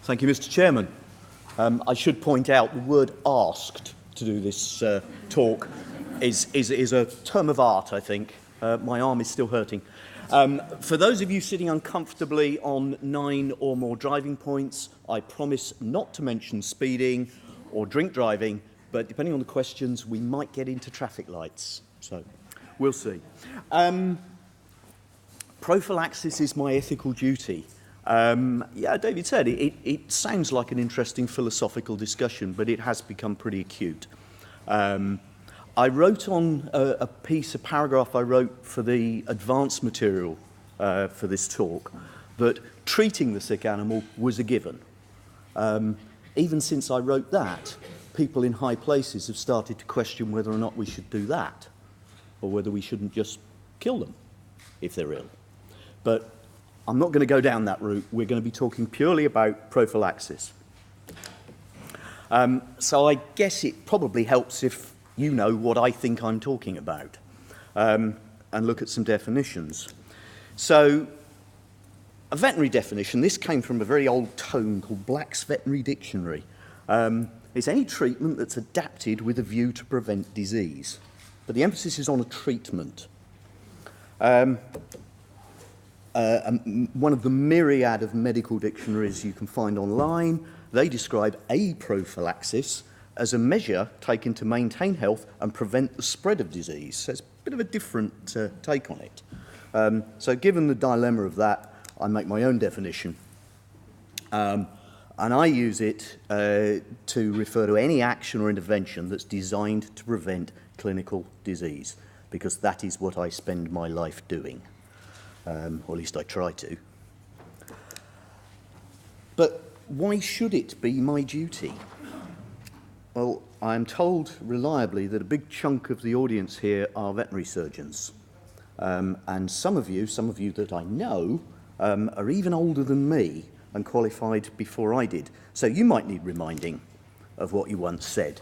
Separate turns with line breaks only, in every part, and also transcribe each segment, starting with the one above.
Thank you, Mr. Chairman. I should point out the word asked to do this talk is a term of art, I think. My arm is still hurting. For those of you sitting uncomfortably on 9 or more driving points, I promise not to mention speeding or drink driving, but depending on the questions, we might get into traffic lights. So, we'll see. Prophylaxis is my ethical duty. Yeah, David said, it sounds like an interesting philosophical discussion, but it has become pretty acute. I wrote on a paragraph I wrote for the advanced material for this talk, that treating the sick animal was a given. Even since I wrote that, people in high places have started to question whether or not we should do that, or whether we shouldn't just kill them if they're ill. But I'm not going to go down that route. We're going to be talking purely about prophylaxis. So I guess it probably helps if you know what I think I'm talking about, and look at some definitions. So, a veterinary definition, this came from a very old tome called Black's Veterinary Dictionary. It's any treatment that's adapted with a view to prevent disease. But the emphasis is on a treatment. One of the myriad of medical dictionaries you can find online, they describe a prophylaxis as a measure taken to maintain health and prevent the spread of disease. So it's a bit of a different take on it. So given the dilemma of that, I make my own definition. And I use it to refer to any action or intervention that's designed to prevent clinical disease, because that is what I spend my life doing. Or at least I try to. But why should it be my duty? Well, I'm told reliably that a big chunk of the audience here are veterinary surgeons. And some of you that I know, are even older than me and qualified before I did. So you might need reminding of what you once said.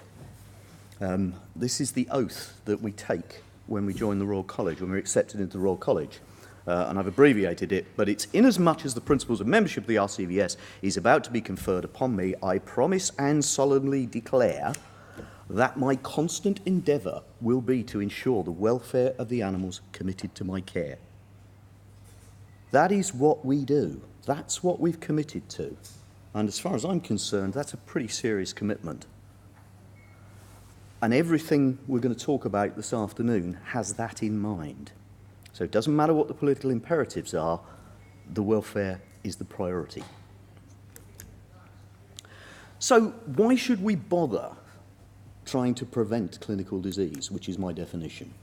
This is the oath that we take when we join the Royal College, when we're accepted into the Royal College. And I've abbreviated it, but it's inasmuch as the principles of membership of the RCVS is about to be conferred upon me, I promise and solemnly declare that my constant endeavour will be to ensure the welfare of the animals committed to my care. That is what we do. That's what we've committed to. And as far as I'm concerned, that's a pretty serious commitment. And everything we're going to talk about this afternoon has that in mind. So it doesn't matter what the political imperatives are, the welfare is the priority. So why should we bother trying to prevent clinical disease, which is my definition?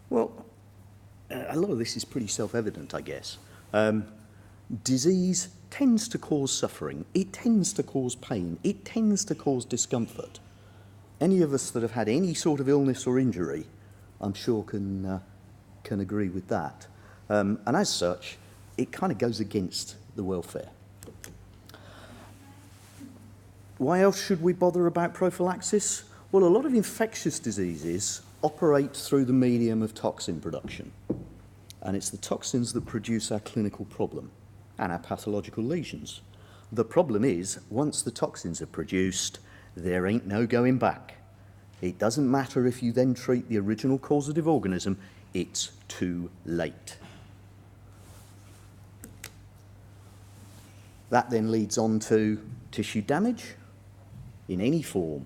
Well, a lot of this is pretty self-evident, I guess. Disease tends to cause suffering. It tends to cause pain. It tends to cause discomfort. Any of us that have had any sort of illness or injury, I'm sure can agree with that. And as such, it kind of goes against the welfare. Why else should we bother about prophylaxis? Well, a lot of infectious diseases operate through the medium of toxin production. And it's the toxins that produce our clinical problem and our pathological lesions. The problem is, once the toxins are produced, there ain't no going back. It doesn't matter if you then treat the original causative organism, it's too late. That then leads on to tissue damage in any form,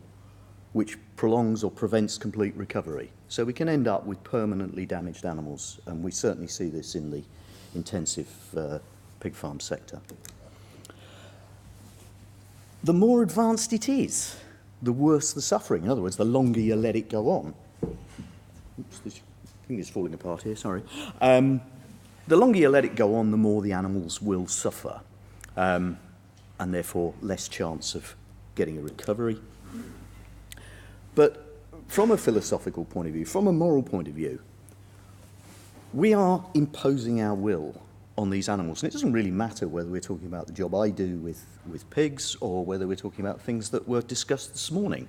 which prolongs or prevents complete recovery. So we can end up with permanently damaged animals, and we certainly see this in the intensive pig farm sector. The more advanced it is, the worse the suffering. In other words, the longer you let it go on. Oops, this thing is falling apart here, sorry. The longer you let it go on, the more the animals will suffer, and therefore less chance of getting a recovery. But from a philosophical point of view, from a moral point of view, we are imposing our will on these animals. And it doesn't really matter whether we're talking about the job I do with pigs or whether we're talking about things that were discussed this morning.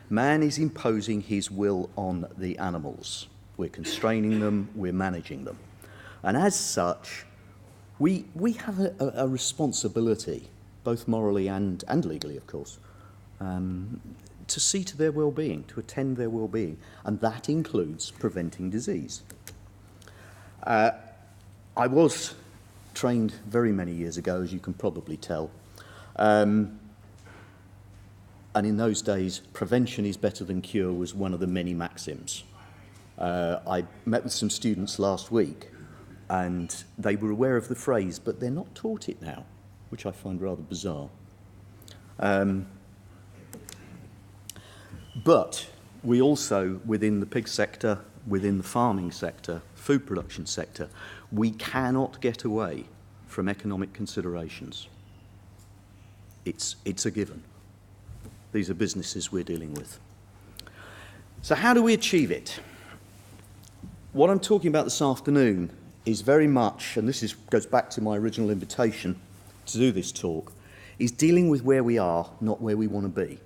Man is imposing his will on the animals. We're constraining them, we're managing them. And as such, we have a responsibility both morally and legally, of course, to see to their well-being, to attend their well-being, and that includes preventing disease. I was trained very many years ago, as you can probably tell, and in those days, prevention is better than cure was one of the many maxims. I met with some students last week, and they were aware of the phrase, but they're not taught it now, which I find rather bizarre. But we also, within the pig sector, within the farming sector, food production sector, we cannot get away from economic considerations. It's a given. These are businesses we're dealing with. So how do we achieve it? What I'm talking about this afternoon is very much, and this goes back to my original invitation to do this talk, is dealing with where we are, not where we want to be.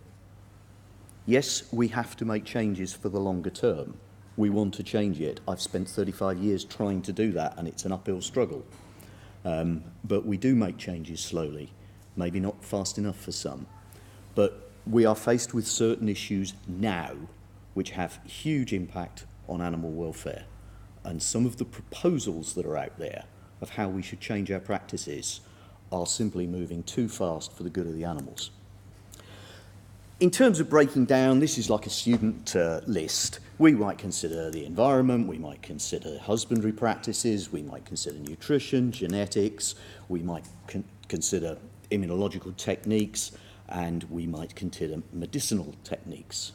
Yes, we have to make changes for the longer term. We want to change it. I've spent 35 years trying to do that, and it's an uphill struggle. But we do make changes slowly, maybe not fast enough for some. But we are faced with certain issues now which have huge impact on animal welfare. And some of the proposals that are out there of how we should change our practices are simply moving too fast for the good of the animals. In terms of breaking down, this is like a student list. We might consider the environment, we might consider husbandry practices, we might consider nutrition, genetics, we might consider immunological techniques, and we might consider medicinal techniques.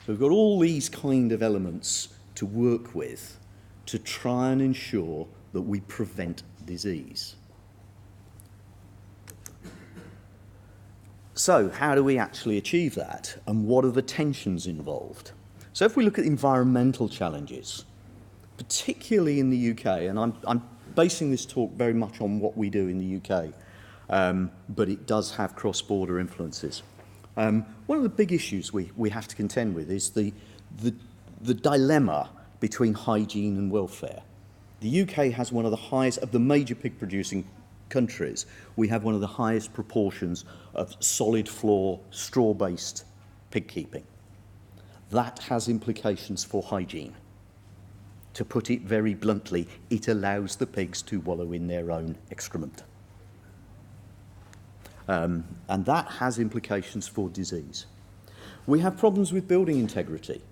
So we've got all these kind of elements to work with to try and ensure that we prevent disease. So how do we actually achieve that, and what are the tensions involved? So if we look at environmental challenges, particularly in the UK, and I'm basing this talk very much on what we do in the UK, but it does have cross-border influences. One of the big issues we have to contend with is the dilemma between hygiene and welfare. The UK has one of the highest, of the major pig-producing countries, we have one of the highest proportions of solid floor, straw-based pig keeping. That has implications for hygiene. To put it very bluntly, it allows the pigs to wallow in their own excrement. And that has implications for disease. We have problems with building integrity.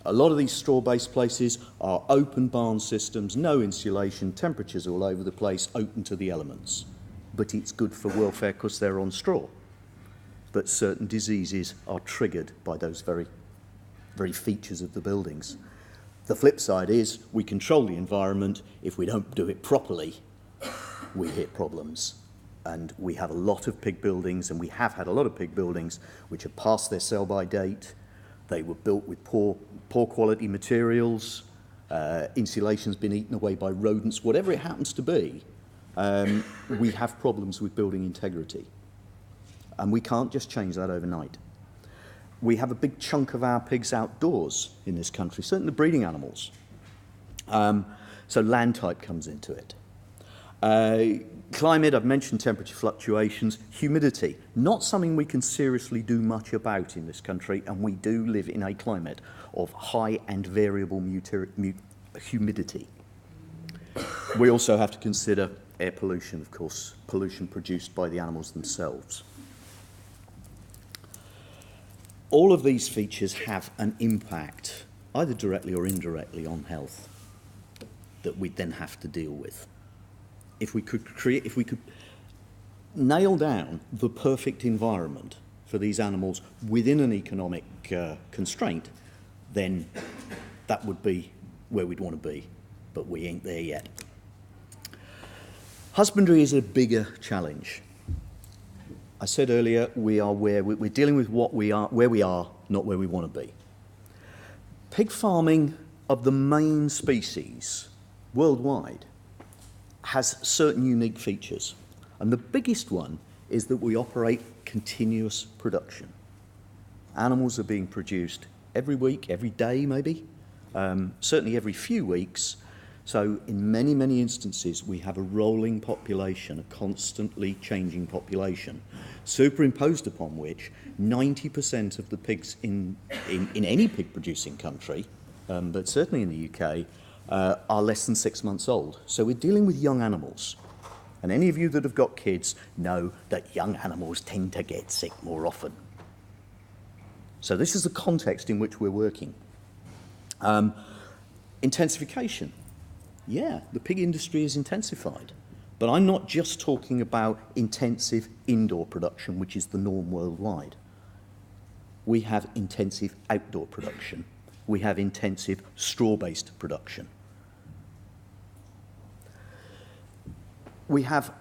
A lot of these straw-based places are open barn systems, no insulation, temperatures all over the place, open to the elements. But it's good for welfare because they're on straw. But certain diseases are triggered by those very features of the buildings. The flip side is we control the environment. If we don't do it properly, we hit problems. And we have a lot of pig buildings, and we have had a lot of pig buildings which have passed their sell-by date. They were built with poor quality materials, insulation's been eaten away by rodents, whatever it happens to be, we have problems with building integrity. And we can't just change that overnight. We have a big chunk of our pigs outdoors in this country, certainly the breeding animals. So land type comes into it. Climate, I've mentioned temperature fluctuations, humidity, not something we can seriously do much about in this country, and we do live in a climate of high and variable humidity. We also have to consider air pollution, of course, pollution produced by the animals themselves. All of these features have an impact, either directly or indirectly, on health that we then have to deal with. If we could nail down the perfect environment for these animals within an economic constraint, then that would be where we'd want to be, but we ain't there yet. Husbandry is a bigger challenge. I said earlier, we're dealing with where we are, not where we want to be. Pig farming of the main species worldwide has certain unique features. And the biggest one is that we operate continuous production. Animals are being produced every week, every day maybe, certainly every few weeks, So in many, many instances, we have a rolling population, a constantly changing population, superimposed upon which 90% of the pigs in any pig-producing country, but certainly in the UK, are less than 6 months old. So we're dealing with young animals. And any of you that have got kids know that young animals tend to get sick more often. So this is the context in which we're working. Intensification. Yeah, the pig industry is intensified. But I'm not just talking about intensive indoor production, which is the norm worldwide. We have intensive outdoor production. We have intensive straw-based production. We have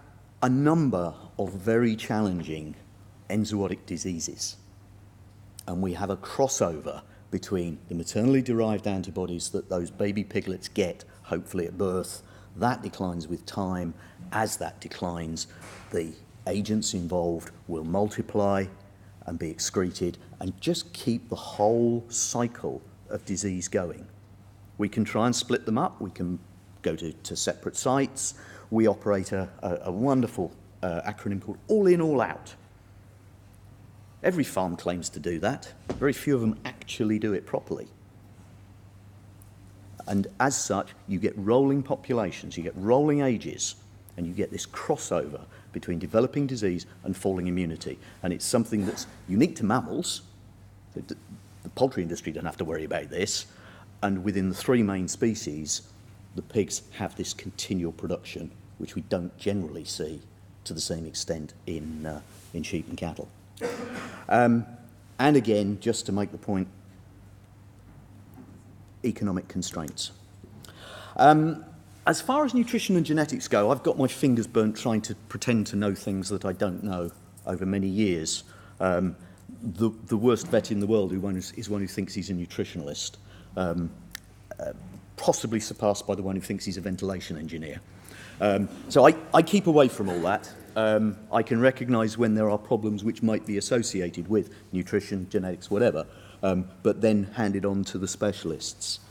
a number of very challenging enzootic diseases. And we have a crossover between the maternally derived antibodies that those baby piglets get, hopefully at birth. That declines with time. As that declines, the agents involved will multiply and be excreted and just keep the whole cycle of disease going. We can try and split them up. We can go to separate sites. We operate a wonderful acronym called All In, All Out. Every farm claims to do that. Very few of them actually do it properly. And as such, you get rolling populations, you get rolling ages, and you get this crossover between developing disease and falling immunity. And it's something that's unique to mammals. The poultry industry don't have to worry about this. And within the 3 main species, the pigs have this continual production, which we don't generally see to the same extent in sheep and cattle. And again, just to make the point, economic constraints. As far as nutrition and genetics go, I've got my fingers burnt trying to pretend to know things that I don't know over many years. The worst vet in the world is one who thinks he's a nutritionalist, possibly surpassed by the one who thinks he's a ventilation engineer. So I keep away from all that. I can recognise when there are problems which might be associated with nutrition, genetics, whatever, but then hand it on to the specialists.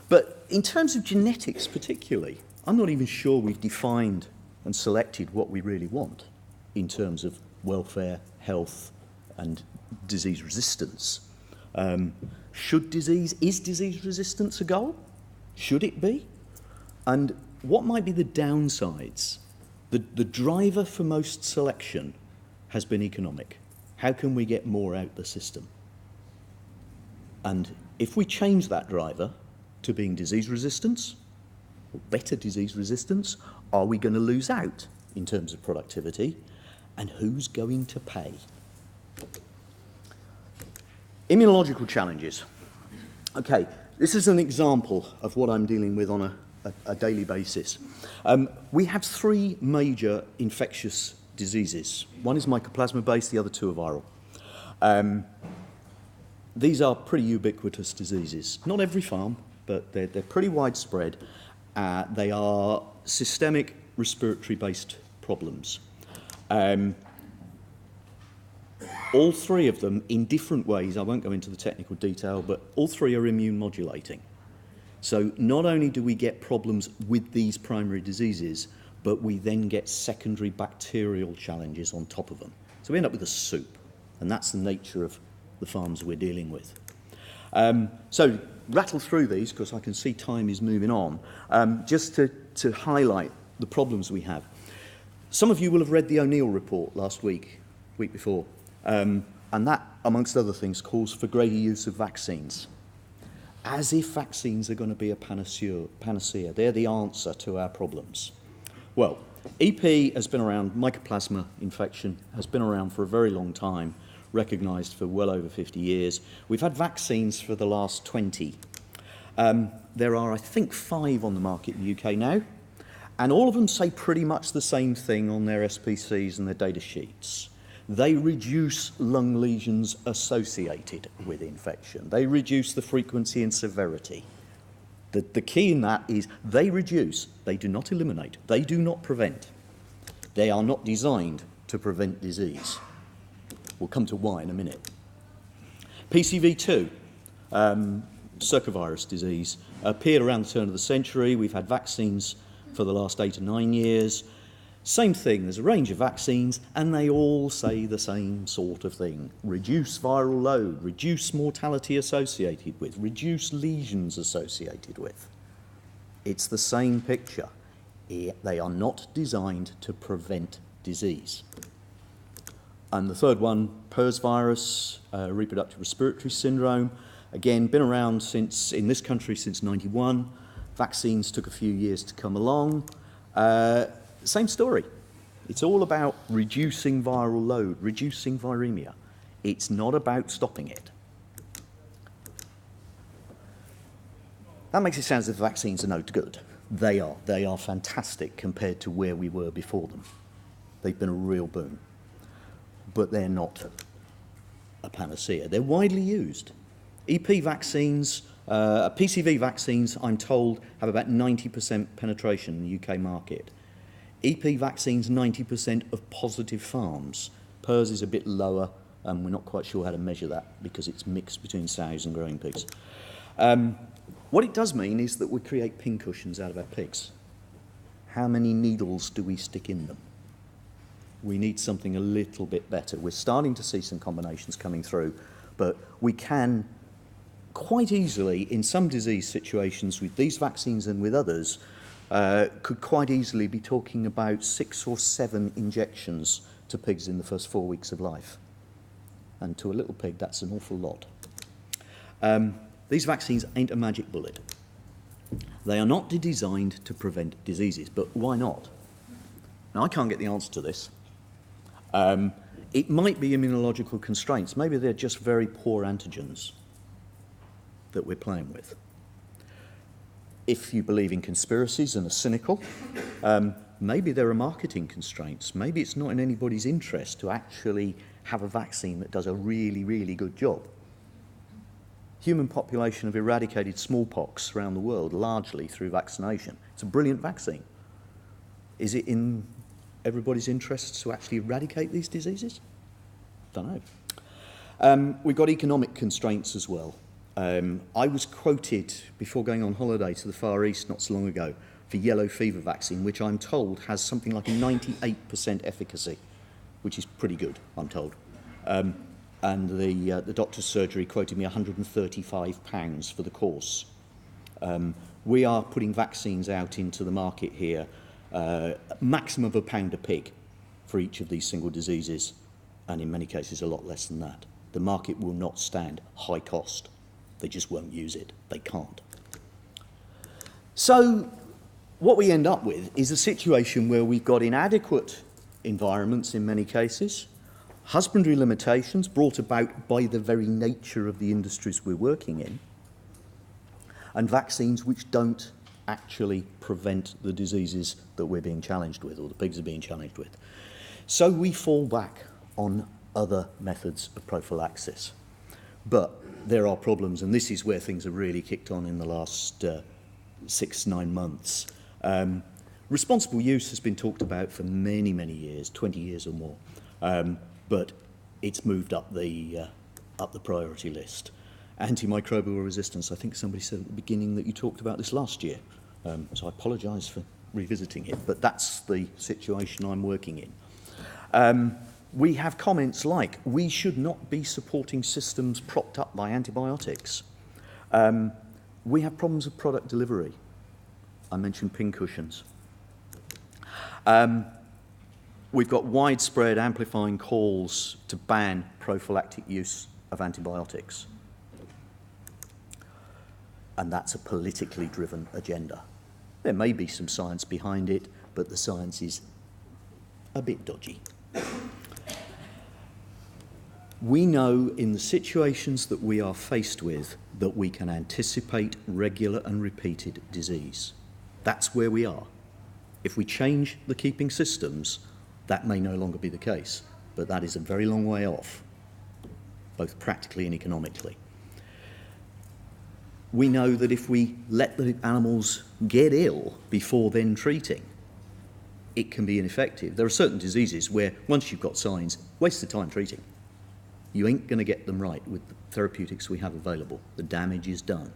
But in terms of genetics particularly, I'm not even sure we've defined and selected what we really want in terms of welfare, health, and disease resistance. Is disease resistance a goal? Should it be? And what might be the downsides? The driver for most selection has been economic. How can we get more out the system? And if we change that driver to being disease resistance, or better disease resistance, are we going to lose out in terms of productivity? And who's going to pay? Immunological challenges. Okay, this is an example of what I'm dealing with on a daily basis. We have 3 major infectious diseases. One is mycoplasma-based, the other 2 are viral. These are pretty ubiquitous diseases. Not every farm, but they're pretty widespread. They are systemic respiratory-based problems. All 3 of them, in different ways, I won't go into the technical detail, but all 3 are immune modulating. So not only do we get problems with these primary diseases, but we then get secondary bacterial challenges on top of them. So we end up with a soup, and that's the nature of the farms we're dealing with. So rattle through these, because I can see time is moving on, just to highlight the problems we have. Some of you will have read the O'Neill report last week before, and that, amongst other things, calls for greater use of vaccines. As if vaccines are going to be a panacea. They're the answer to our problems. Well, EP has been around, mycoplasma infection has been around for a very long time, recognised for well over 50 years. We've had vaccines for the last 20. There are, I think, 5 on the market in the UK now, and all of them say pretty much the same thing on their SPCs and their data sheets. They reduce lung lesions associated with infection. They reduce the frequency and severity. The key in that is they reduce, they do not eliminate, they do not prevent. They are not designed to prevent disease. We'll come to why in a minute. PCV2, circovirus disease, appeared around the turn of the century. We've had vaccines for the last 8 or 9 years. Same thing, there's a range of vaccines, and they all say the same sort of thing. Reduce viral load, reduce mortality associated with, reduce lesions associated with. It's the same picture. They are not designed to prevent disease. And the third one, PRRS virus, reproductive respiratory syndrome. Again, been around in this country since 91. Vaccines took a few years to come along. Same story. It's all about reducing viral load, reducing viremia. It's not about stopping it. That makes it sound as if vaccines are no good. They are. They are fantastic compared to where we were before them. They've been a real boon. But they're not a panacea. They're widely used. EP vaccines, PCV vaccines, I'm told, have about 90% penetration in the UK market. EP vaccines, 90% of positive farms. PRRS is a bit lower, and we're not quite sure how to measure that because it's mixed between sows and growing pigs. What it does mean is that we create pincushions out of our pigs. How many needles do we stick in them? We need something a little bit better. We're starting to see some combinations coming through, but we can quite easily, in some disease situations with these vaccines and with others, could quite easily be talking about 6 or 7 injections to pigs in the first 4 weeks of life. And to a little pig, that's an awful lot. These vaccines ain't a magic bullet. They are not designed to prevent diseases, but why not? Now, I can't get the answer to this. It might be immunological constraints. Maybe they're just very poor antigens that we're playing with. If you believe in conspiracies and are cynical, maybe there are marketing constraints. Maybe it's not in anybody's interest to actually have a vaccine that does a really, really good job. Human population have eradicated smallpox around the world largely through vaccination. It's a brilliant vaccine. Is it in everybody's interests to actually eradicate these diseases? Don't know. We've got economic constraints as well. I was quoted before going on holiday to the Far East not so long ago for yellow fever vaccine, which I'm told has something like a 98% efficacy, which is pretty good, I'm told. And the doctor's surgery quoted me £135 for the course. We are putting vaccines out into the market here, maximum of £1 a pig for each of these single diseases, and in many cases a lot less than that. The market will not stand high cost. They just won't use it. They can't. So what we end up with is a situation where we've got inadequate environments in many cases, husbandry limitations brought about by the very nature of the industries we're working in, and vaccines which don't actually prevent the diseases that we're being challenged with, or the pigs are being challenged with. So we fall back on other methods of prophylaxis. But there are problems, and this is where things have really kicked on in the last 6-9 months. Responsible use has been talked about for many, many years, 20 years or more, but it's moved up the priority list. Antimicrobial resistance, I think somebody said at the beginning that you talked about this last year, so I apologise for revisiting it, but that's the situation I'm working in. We have comments like, we should not be supporting systems propped up by antibiotics. We have problems with product delivery. I mentioned pincushions. We've got widespread amplifying calls to ban prophylactic use of antibiotics. And that's a politically driven agenda. There may be some science behind it, but the science is a bit dodgy. We know in the situations that we are faced with that we can anticipate regular and repeated disease. That's where we are. If we change the keeping systems, that may no longer be the case, but that is a very long way off, both practically and economically. We know that if we let the animals get ill before then treating, it can be ineffective. There are certain diseases where once you've got signs, waste the time treating. You ain't going to get them right with the therapeutics we have available. The damage is done.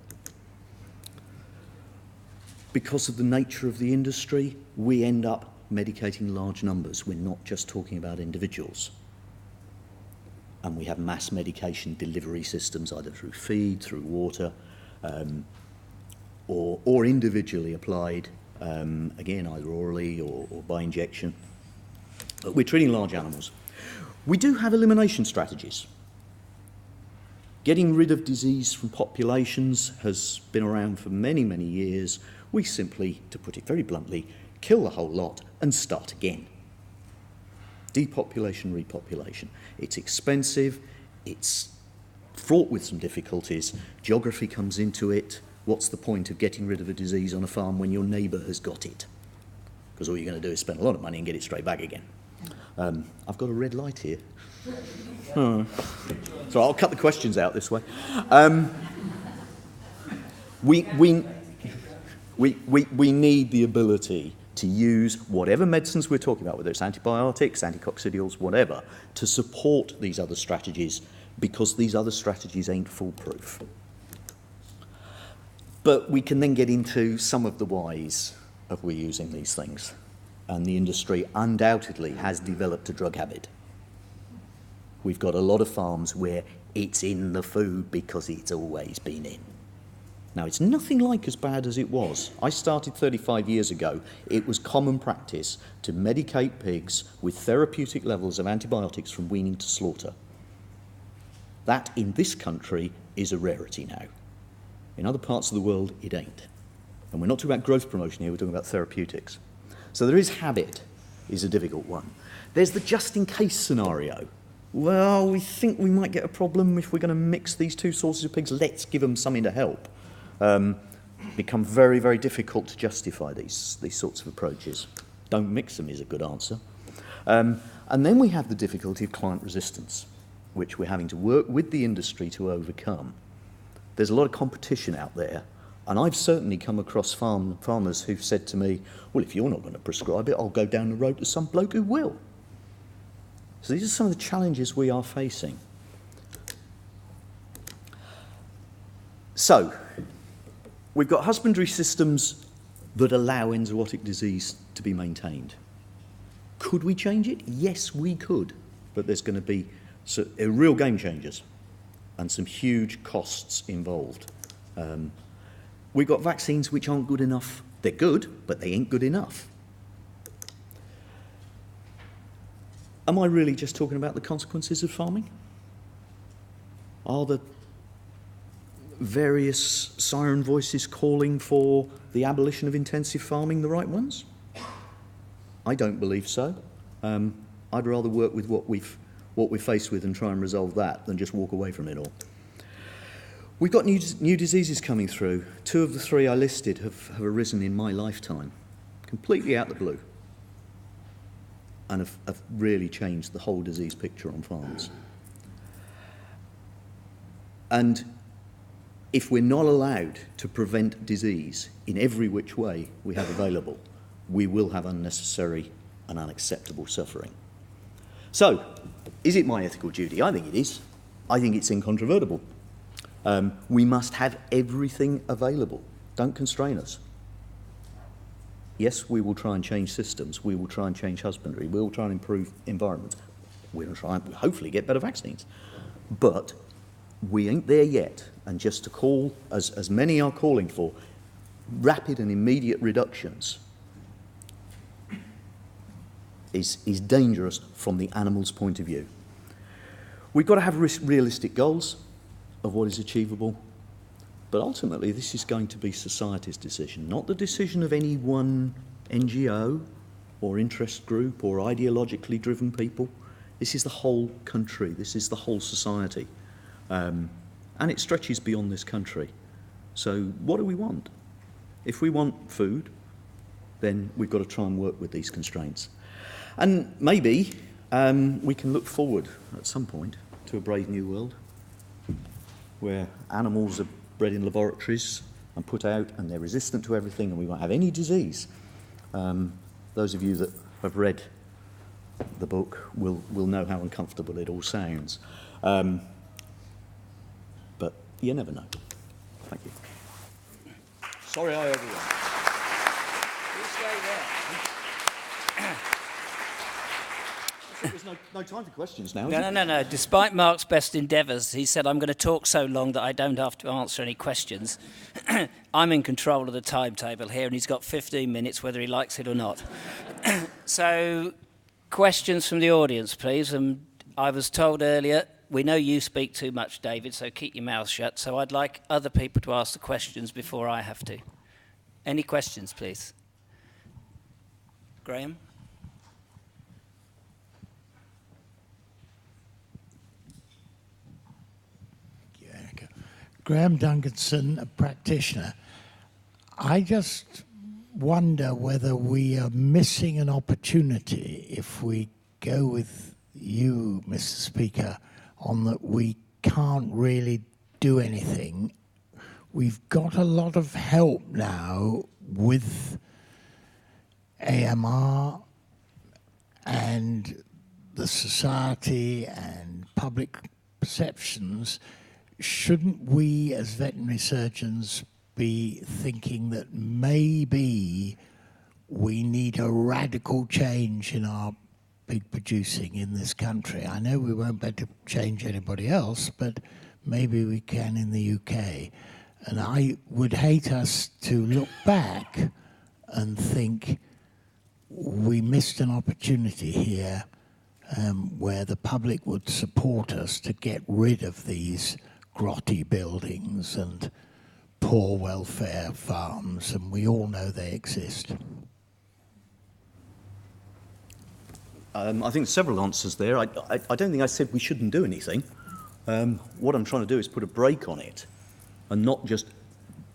because of the nature of the industry, we end up medicating large numbers. We're not just talking about individuals. And we have mass medication delivery systems, either through feed, through water, or individually applied, again, either orally or by injection. But we're treating large animals. We do have elimination strategies. Getting rid of disease from populations has been around for many, many years. We simply, to put it very bluntly, kill the whole lot and start again. Depopulation, repopulation. It's expensive, it's fraught with some difficulties, geography comes into it. What's the point of getting rid of a disease on a farm when your neighbour has got it? Because all you're going to do is spend a lot of money and get it straight back again. I've got a red light here. So I'll cut the questions out this way. We need the ability to use whatever medicines we're talking about, whether it's antibiotics, anticoccidials, whatever, to support these other strategies, because these other strategies ain't foolproof. But we can then get into some of the whys of we using these things. And the industry undoubtedly has developed a drug habit. We've got a lot of farms where it's in the food because it's always been in. Now, it's nothing like as bad as it was. I started 35 years ago. It was common practice to medicate pigs with therapeutic levels of antibiotics from weaning to slaughter. That, in this country, is a rarity now. In other parts of the world, it ain't. And we're not talking about growth promotion here, we're talking about therapeutics. So there is habit, is a difficult one. There's the just-in-case scenario. Well, we think we might get a problem if we're going to mix these two sources of pigs. Let's give them something to help. Become very, very difficult to justify these sorts of approaches. Don't mix them is a good answer. And then we have the difficulty of client resistance, which we're having to work with the industry to overcome. There's a lot of competition out there, and I've certainly come across farmers who've said to me, well, if you're not going to prescribe it, I'll go down the road to some bloke who will. So these are some of the challenges we are facing. So, we've got husbandry systems that allow enzootic disease to be maintained. Could we change it? Yes, we could. But there's going to be real game changers and some huge costs involved. We've got vaccines which aren't good enough. They're good, but they ain't good enough. Am I really just talking about the consequences of farming? Are the various siren voices calling for the abolition of intensive farming the right ones? I don't believe so. I'd rather work with what we're faced with and try and resolve that than just walk away from it all. We've got new diseases coming through. 2 of the 3 I listed have arisen in my lifetime, completely out of the blue, and have really changed the whole disease picture on farms. And if we're not allowed to prevent disease in every which way we have available, we will have unnecessary and unacceptable suffering. So, is it my ethical duty? I think it is. I think it's incontrovertible. We must have everything available. Don't constrain us. Yes, we will try and change systems. We will try and change husbandry. We will try and improve environments. We will try and hopefully get better vaccines. But we ain't there yet. And just to call, as many are calling for, rapid and immediate reductions is dangerous from the animal's point of view. We've got to have realistic goals of what is achievable, but ultimately this is going to be society's decision, not the decision of any one NGO or interest group or ideologically driven people. This is the whole country, this is the whole society, and it stretches beyond this country. So what do we want? If we want food, then we've got to try and work with these constraints. And maybe we can look forward at some point to a brave new world where animals are bred in laboratories and put out and they're resistant to everything and we won't have any disease. Those of you that have read the book will know how uncomfortable it all sounds. But you never know. Thank you. Sorry I overran. There's no time for questions now, is
No,
it?
no. Despite Mark's best endeavours, he said, I'm going to talk so long that I don't have to answer any questions. I'm in control of the timetable here, and he's got 15 minutes, whether he likes it or not. So, questions from the audience, please. I was told earlier, we know you speak too much, David, so keep your mouth shut. So I'd like other people to ask the questions before I have to. Any questions, please? Graham?
Graham Duncanson, a practitioner. I just wonder whether we are missing an opportunity if we go with you, Mr. Speaker, on that we can't really do anything. We've got a lot of help now with AMR and the society and public perceptions. Shouldn't we, as veterinary surgeons, be thinking that maybe we need a radical change in our pig producing in this country? I know we won't be able to change anybody else, but maybe we can in the UK. And I would hate us to look back and think we missed an opportunity here where the public would support us to get rid of these grotty buildings and poor welfare farms, and we all know they exist.
I think several answers there. I don't think I said we shouldn't do anything. What I'm trying to do is put a brake on it and not just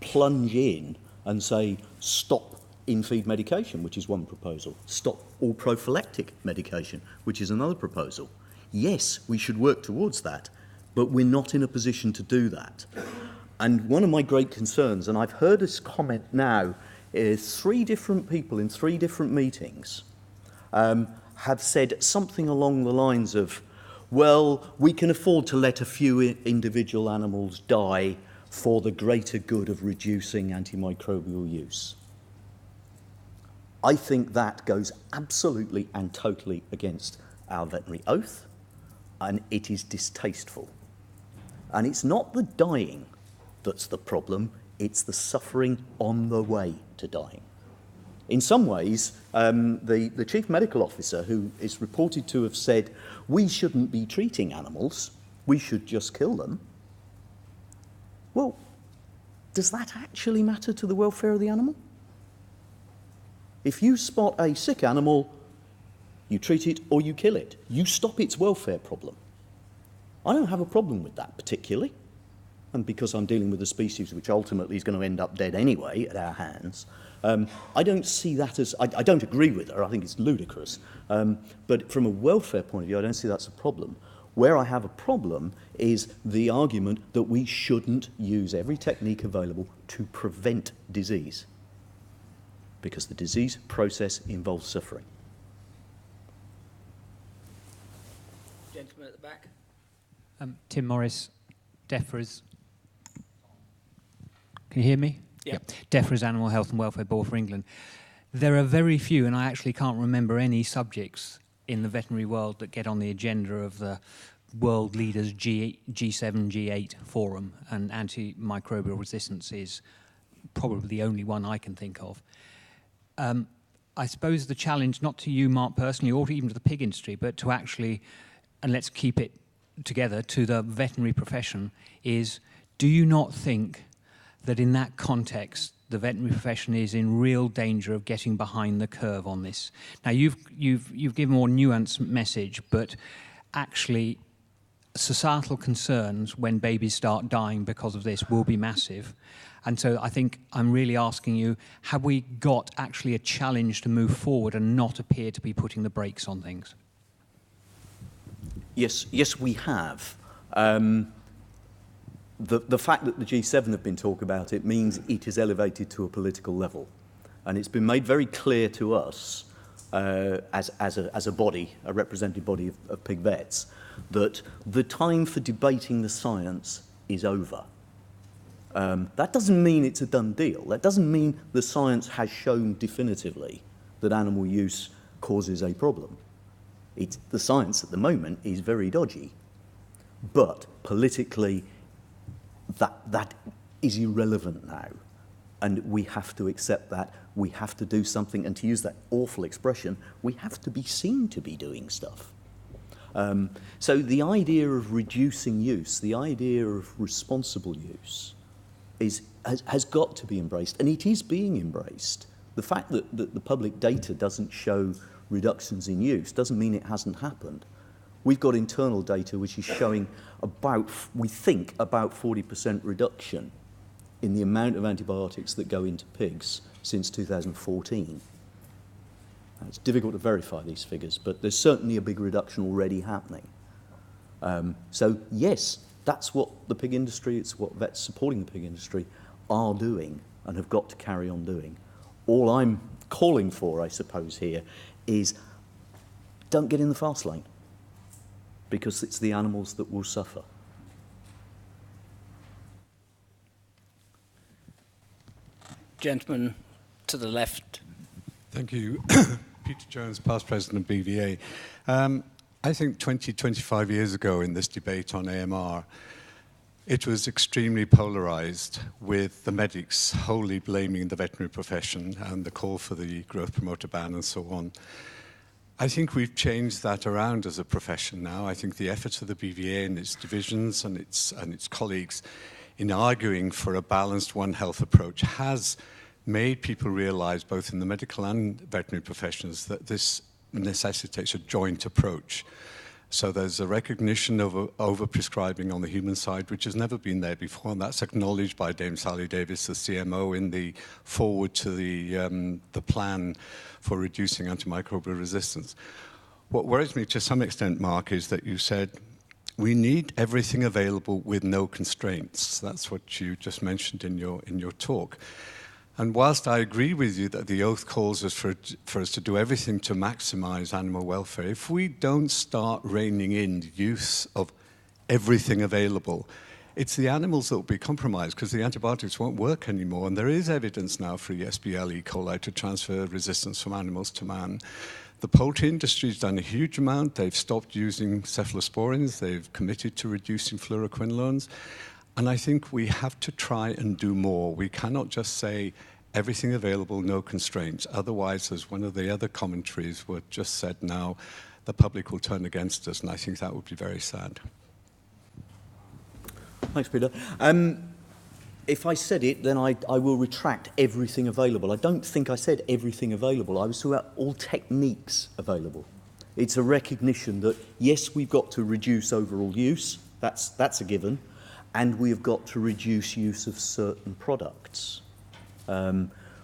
plunge in and say, stop in-feed medication, which is one proposal. Stop all prophylactic medication, which is another proposal. Yes, we should work towards that, but we're not in a position to do that. And one of my great concerns, and I've heard this comment now, is 3 different people in 3 different meetings have said something along the lines of, well, we can afford to let a few individual animals die for the greater good of reducing antimicrobial use. I think that goes absolutely and totally against our veterinary oath, and it is distasteful. And it's not the dying that's the problem, it's the suffering on the way to dying. In some ways, the chief medical officer, who is reported to have said, we shouldn't be treating animals, we should just kill them. Well, does that actually matter to the welfare of the animal? If you spot a sick animal, you treat it or you kill it. You stop its welfare problem. I don't have a problem with that particularly, and because I'm dealing with a species which ultimately is going to end up dead anyway at our hands, I don't see that as, I don't agree with her, I think it's ludicrous, but from a welfare point of view, I don't see that's a problem. Where I have a problem is the argument that we shouldn't use every technique available to prevent disease, because the disease process involves suffering.
Gentleman at the back.
Tim Morris, DEFRA's. Can you hear me?
Yep.
DEFRA's Animal Health and Welfare Board for England. There are very few, and I actually can't remember any subjects in the veterinary world that get on the agenda of the world leaders G7, G8 forum, and antimicrobial resistance is probably the only one I can think of. I suppose the challenge, not to you, Mark, personally, or even to the pig industry, but to actually, and let's keep it together, to the veterinary profession, is, do you not think that in that context the veterinary profession is in real danger of getting behind the curve on this? Now you've given a more nuanced message, but actually societal concerns when babies start dying because of this will be massive. And so I think I'm really asking you, have we got actually a challenge to move forward and not appear to be putting the brakes on things?
Yes, we have. The fact that the G7 have been talking about it means it is elevated to a political level. And it's been made very clear to us as a body, a representative body of pig vets, that the time for debating the science is over. That doesn't mean it's a done deal. That doesn't mean the science has shown definitively that animal use causes a problem. The science at the moment is very dodgy, but politically that is irrelevant now. And we have to accept that. We have to do something. And to use that awful expression, we have to be seen to be doing stuff. So the idea of reducing use, the idea of responsible use, has got to be embraced. And it is being embraced. The fact that the public data doesn't show reductions in use doesn't mean it hasn't happened. We've got internal data which is showing we think about 40% reduction in the amount of antibiotics that go into pigs since 2014. Now, it's difficult to verify these figures, but there's certainly a big reduction already happening. So yes, that's what the pig industry, it's what vets supporting the pig industry are doing and have got to carry on doing. All I'm calling for, I suppose, here is don't get in the fast lane, because it's the animals that will suffer.
Gentleman to the left.
Thank you. Peter Jones, past president of BVA. I think 20, 25 years ago in this debate on AMR, it was extremely polarized, with the medics wholly blaming the veterinary profession and the call for the growth promoter ban and so on. I think we've changed that around as a profession now. I think the efforts of the BVA and its divisions and its colleagues in arguing for a balanced One Health approach has made people realize, both in the medical and veterinary professions, that this necessitates a joint approach. So there's a recognition of over-prescribing on the human side, which has never been there before, and that's acknowledged by Dame Sally Davis, the CMO, in the forward to the plan for reducing antimicrobial resistance. What worries me to some extent, Mark, is that you said we need everything available with no constraints. That's what you just mentioned in your talk. And whilst I agree with you that the oath calls us for us to do everything to maximize animal welfare, if we don't start reining in the use of everything available, it's the animals that will be compromised, because the antibiotics won't work anymore. And there is evidence now for ESBL E. coli to transfer resistance from animals to man. The poultry industry has done a huge amount. They've stopped using cephalosporins. They've committed to reducing fluoroquinolones. And I think we have to try and do more. We cannot just say everything available, no constraints. Otherwise, as one of the other commentaries were just said now, the public will turn against us, and I think that would be very sad.
Thanks, Peter. If I said it, then I will retract everything available. I don't think I said everything available. I was talking about all techniques available. It's a recognition that, yes, we've got to reduce overall use. That's a given. And we have got to reduce use of certain products.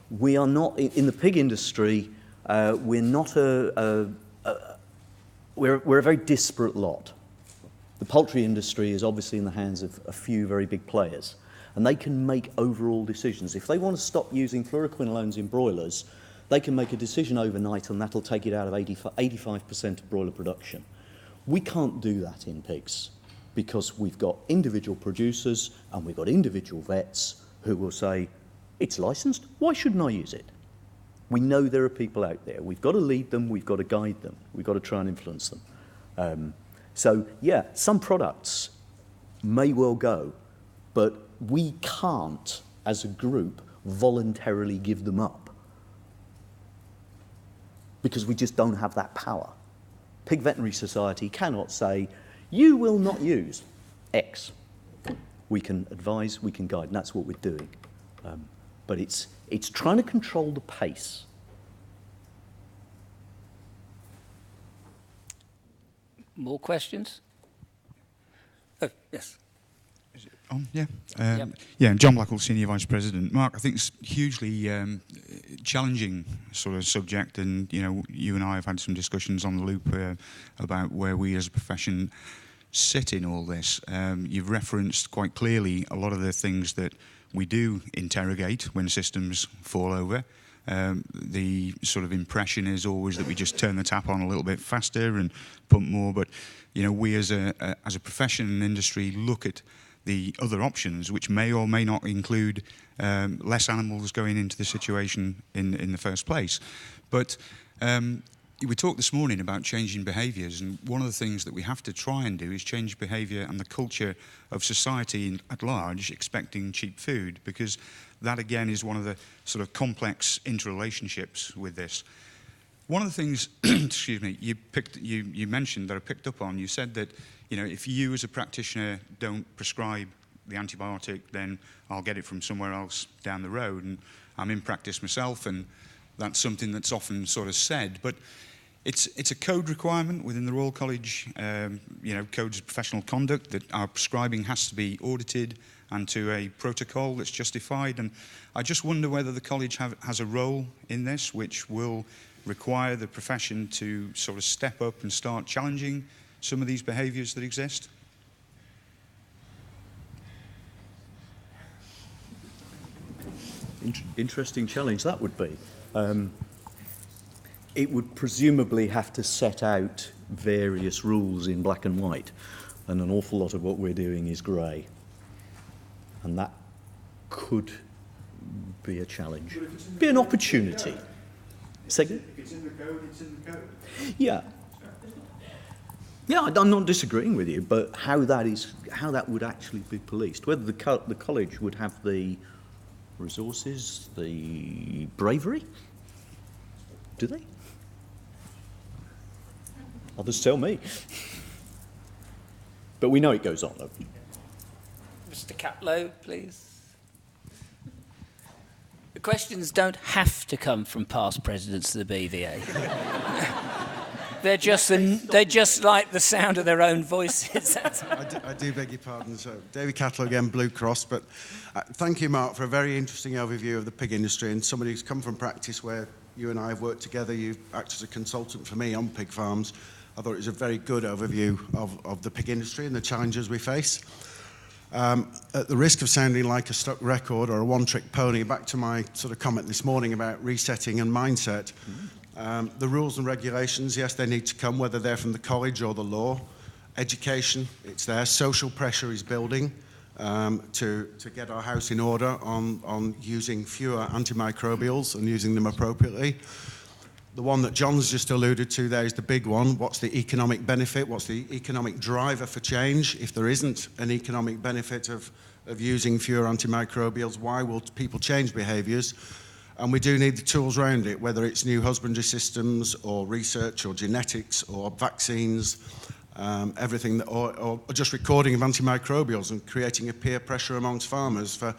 We are not, in the pig industry, we're not we're a very disparate lot. The poultry industry is obviously in the hands of a few very big players, and they can make overall decisions. If they want to stop using fluoroquinolones in broilers, they can make a decision overnight, and that'll take it out of 85% of broiler production. We can't do that in pigs, because we've got individual producers and we've got individual vets who will say, it's licensed, why shouldn't I use it? We know there are people out there. We've got to lead them, we've got to guide them, we've got to try and influence them. So, yeah, some products may well go, but we can't, as a group, voluntarily give them up, because we just don't have that power. Pig Veterinary Society cannot say, you will not use X. We can advise, we can guide, and that's what we're doing. But it's trying to control the pace.
More questions? Oh, yes.
Yeah.
Yep.
Yeah, John Blackwell, Senior Vice President. Mark, I think it's hugely challenging sort of subject, and you and I have had some discussions on the loop about where we as a profession sit in all this. You've referenced quite clearly a lot of the things that we do interrogate when systems fall over. The sort of impression is always that we just turn the tap on a little bit faster and pump more, but we as a profession and industry look at the other options, which may or may not include less animals going into the situation in the first place. But we talked this morning about changing behaviours, and one of the things that we have to try and do is change behaviour and the culture of society at large expecting cheap food, because that again is one of the sort of complex interrelationships with this. One of the things, excuse me, you mentioned that I picked up on, you said that, you know, if you as a practitioner don't prescribe the antibiotic, then I'll get it from somewhere else down the road. And I'm in practice myself, and that's something that's often sort of said. But it's a code requirement within the Royal College, you know, codes of professional conduct, that our prescribing has to be audited and to a protocol that's justified. And I just wonder whether the college has a role in this, which will require the profession to sort of step up and start challenging some of these behaviours that exist.
Interesting challenge that would be. It would presumably have to set out various rules in black and white, and an awful lot of what we're doing is grey. And that could be a challenge. Be an opportunity. Second?
If it's in the code, it's in the code.
Yeah. Yeah, I'm not disagreeing with you, but how that would actually be policed, whether the college would have the resources, the bravery, do they? Others tell me. But we know it goes on, though.
Mr. Catlow, please. The questions don't have to come from past presidents of the BVA. They're just like the sound of their own voices.
I do beg your pardon. So, David Catlow again, Blue Cross. But thank you, Mark, for a very interesting overview of the pig industry, and somebody who's come from practice where you and I have worked together. You've acted as a consultant for me on pig farms. I thought it was a very good overview of the pig industry and the challenges we face. At the risk of sounding like a stuck record or a one-trick pony, back to my sort of comment this morning about resetting and mindset. The rules and regulations, yes, they need to come, whether they're from the college or the law. Education, it's there. Social pressure is building to get our house in order on using fewer antimicrobials and using them appropriately. The one that John's just alluded to there is the big one. What's the economic benefit? What's the economic driver for change? If there isn't an economic benefit of using fewer antimicrobials, why will people change behaviours? And we do need the tools around it, whether it's new husbandry systems or research or genetics or vaccines, everything, or just recording of antimicrobials and creating a peer pressure amongst farmers for,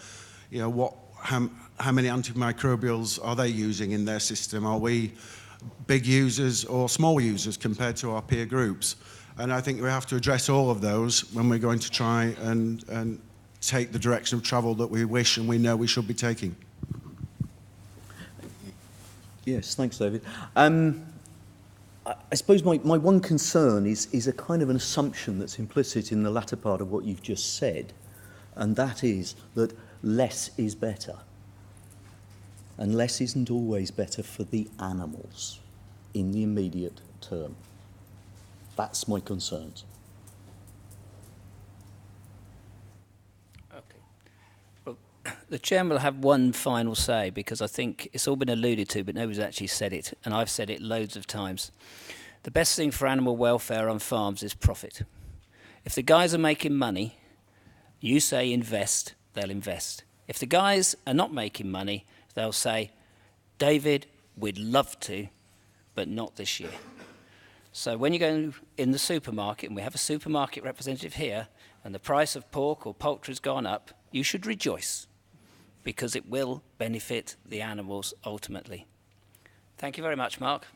you know, how many antimicrobials are they using in their system? Are we big users or small users compared to our peer groups? And I think we have to address all of those when we're going to try and take the direction of travel that we wish and we know we should be taking.
Yes, thanks, David. I suppose my one concern is a kind of an assumption that's implicit in the latter part of what you've just said, and that is that less is better. And less isn't always better for the animals in the immediate term. That's my concerns.
Okay. Well, the chairman will have one final say, because I think it's all been alluded to, but nobody's actually said it, and I've said it loads of times. The best thing for animal welfare on farms is profit. If the guys are making money, you say invest, they'll invest. If the guys are not making money, they'll say, David, we'd love to, but not this year. So when you go in the supermarket, and we have a supermarket representative here, and the price of pork or poultry has gone up, you should rejoice, because it will benefit the animals ultimately. Thank you very much, Mark.